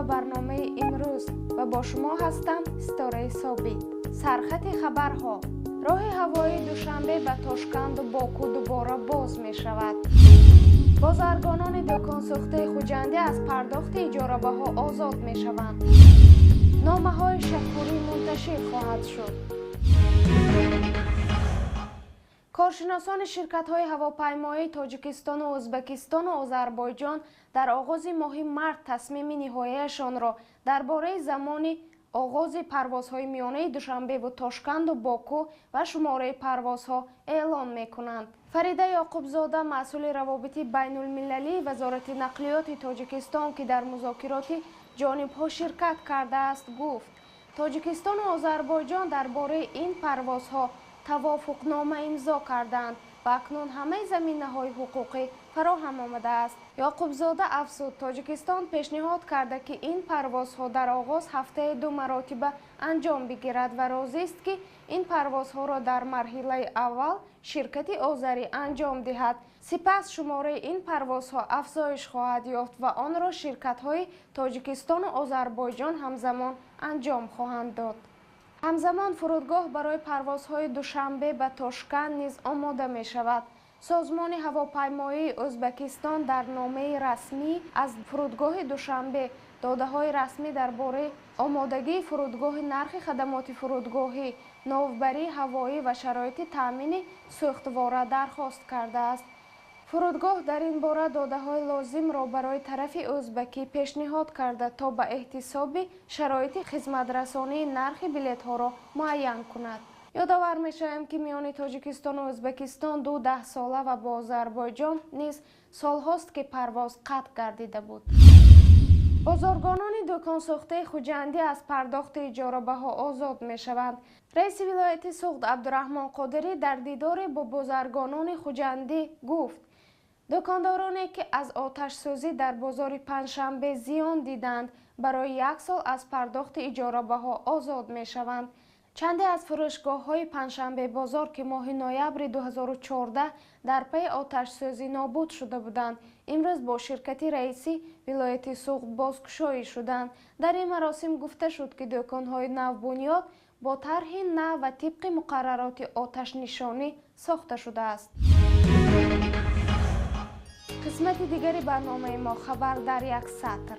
برنامه امروز و با شما هستم ستاره ثابت. سرخط خبرها: راه هوایی دوشنبه به تاشکند و باکو دوباره باز می شود. بازرگانان دکان سوخته خوجندی از پرداخت اجاره بها آزاد می شوند. نامه های شکوری منتشر خواهد شد. کارشناسان شرکت های هواپیمایی تاجیکستان و ازبکستان و آذربایجان در آغاز ماه مارس تصمیم نهاییشان را درباره زمان آغاز پروازهای میانه دوشنبه و تاشکند و باکو و شماره پروازها اعلام می کنند. فریده یعقوبزاده مسئول روابط بین المللی وزارت نقلیات تاجیکستان که در مذاکرات جانبها شرکت کرده است گفت تاجیکستان و آذربایجان درباره این پروازها توافقنامه امضا کردند و اکنون همه زمینه‌های حقوقی فراهم آمده است. یعقوبزاده افزود تاجیکستان پیشنهاد کرده که این پروازها در آغاز هفته 2 مراتبه انجام بگیرد و راضی است که این پروازها را در مرحله اول شرکت آذری انجام دهد. سپس شماره این پروازها افزایش خواهد یافت و آن را شرکت‌های تاجیکستان و آذربایجان همزمان انجام خواهند داد. همزمان فرودگاه برای پروازهای دوشنبه به تاشکند نیز آماده می شود. سازمان هواپیمایی ازبکستان در نامه رسمی از فرودگاه دوشنبه داده‌های رسمی درباره آمادگی فرودگاه، نرخ خدمات فرودگاهی، ناوبری هوایی و شرایط تأمین سوختواره درخواست کرده است. فرودگاه در این باره داده‌های لازم را برای طرف ازبکی پیشنهاد کرده تا به احتساب شرایط خدمت‌رسانی نرخ بلیط‌ها را معین کند. یادآور می‌شویم که میان تاجیکستان و ازبکستان 10 ساله و با آذربایجان نیز سال‌هاست که پرواز قطع گردیده بود. بازرگانان دکان سوخته خوجندی از پرداخت اجاره بها آزاد می‌شوند. رئیس ولایت سوخت عبدالرحمن قادری در دیدار با بازرگانان خوجندی گفت دکاندارانی که از آتش سوزی در بازار پنجشنبه زیان دیدند برای 1 سال از پرداخت اجاره بها آزاد می شوند. چندی از فروشگاه های پنجشنبه بازار که ماه نوامبر 2014 در پی آتش سوزی نابود شده بودند امروز با شرکت رئیسی ولایت سوخت بازگشایی شدند. در این مراسم گفته شد که دکان های نوبنیاد با طرح نو و طبق مقررات آتش نشانی ساخته شده است. قسمت دیگری برنامه ما خبر در یک سطر.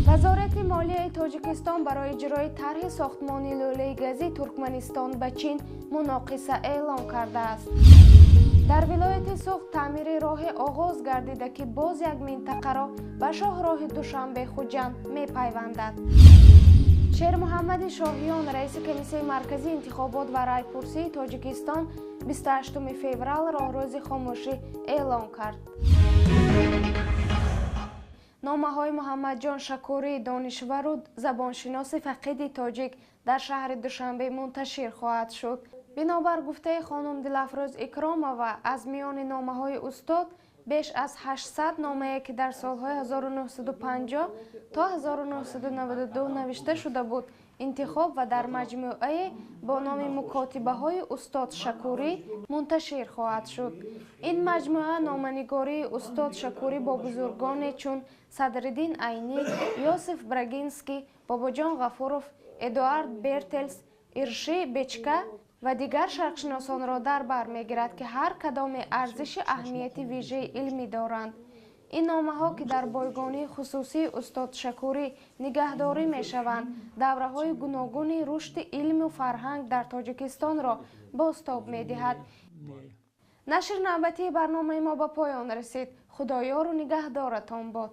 وزارت مالیه تاجیکستان برای اجرای طرح ساختمان لوله گازی ترکمنستان به چین مناقصه اعلام کرده است. در ولایت سوخت تعمیر راه آغاز گردیده که باز یک منطقه را به شاهراه دوشنبه خوجند می پیوندد. شیر محمد شاهیان رئیس کمیسیون مرکزی انتخابات و رایپرسی تاجیکستان 28 فوریه راهروز خاموشی اعلام کرد. نامه های محمد جان شکوری دانشور و زبانشناس فقید تاجیک در شهر دوشنبه منتشر خواهد شد. بنابر گفته خانم دلافروز اکرامова از میان نامه های استاد بیش از 800 نامه که در سالهای 1950 تا 1992 نوشته شده بود انتخاب و در مجموعه با نام مکاتبه های استاد شکوری منتشر خواهد شد. این مجموعه نامنگاری استاد شکوری با بزرگان چون صدرالدین عینی، یوسف براگینسکی، باباجان غفوروف، ادوارد برتلس، ارشی بچکه و دیگر شرقشناسان را در بر میگیرد که هر کدام ارزش اهمیت ویژه علمی دارند. این نامه ها که در بایگانی خصوصی استاد شکوری نگهداری می شوند دوره های گوناگون رشد علم و فرهنگ در تاجیکستان را بازتاب می دهد. نشر نوبتی برنامه ما به پایان رسید. خدایار و نگهدارتان باد.